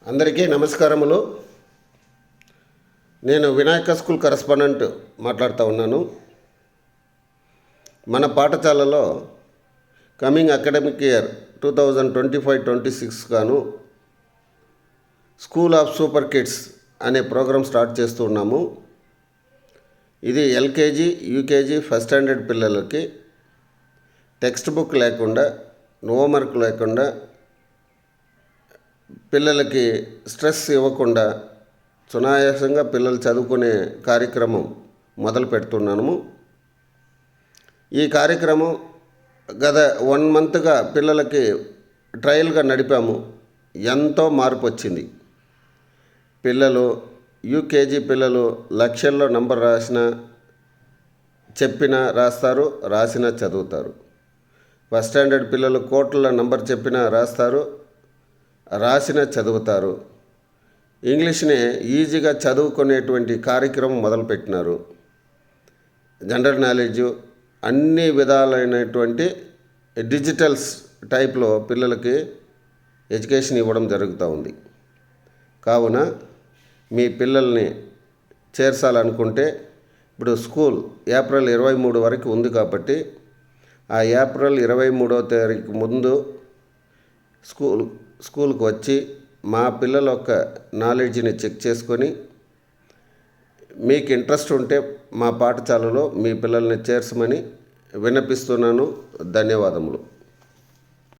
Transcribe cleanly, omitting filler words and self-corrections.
అందరికీ నమస్కారములు. నేను వినాయక స్కూల్ కరెస్పాండెంట్ మాట్లాడుతూ ఉన్నాను. మన పాఠశాలలో కమింగ్ అకాడమిక్ ఇయర్ 2025-26 గాను స్కూల్ ఆఫ్ సూపర్ కిడ్స్ అనే ప్రోగ్రాం స్టార్ట్ చేస్తూ ఉన్నాము. ఇది ఎల్కేజీ, యూకేజీ, ఫస్ట్ స్టాండర్డ్ పిల్లలకి టెక్స్ట్ బుక్ లేకుండా, హోంవర్క్ లేకుండా, పిల్లలకి స్ట్రెస్ ఇవ్వకుండా సునాయాసంగా పిల్లలు చదువుకునే కార్యక్రమం మొదలు పెడుతున్నాము. ఈ కార్యక్రమం గత 1 మంత్గా పిల్లలకి ట్రయల్గా నడిపాము. ఎంతో మార్పు వచ్చింది. పిల్లలు యూకేజీ పిల్లలు లక్షల్లో నంబర్ చెప్పినా రాస్తారు, రాసినా చదువుతారు. ఫస్ట్ స్టాండర్డ్ పిల్లలు కోట్ల నంబర్ చెప్పినా రాస్తారు, రాసిన చదువుతారు. ఇంగ్లీష్ని ఈజీగా చదువుకునేటువంటి కార్యక్రమం మొదలుపెట్టినారు. జనరల్ నాలెడ్జు అన్ని విధాలైనటువంటి డిజిటల్స్ టైప్లో పిల్లలకి ఎడ్యుకేషన్ ఇవ్వడం జరుగుతూ ఉంది. కావున మీ పిల్లల్ని చేర్చాలనుకుంటే ఇప్పుడు స్కూల్ ఏప్రిల్ 23 వరకు ఉంది కాబట్టి ఆ ఏప్రిల్ 23వ తారీఖు ముందు స్కూల్కి వచ్చి మా పిల్లల యొక్క నాలెడ్జ్ని చెక్ చేసుకొని మీకు ఇంట్రెస్ట్ ఉంటే మా పాఠశాలలో మీ పిల్లల్ని చేర్చమని విన్నపిస్తున్నాను. ధన్యవాదములు.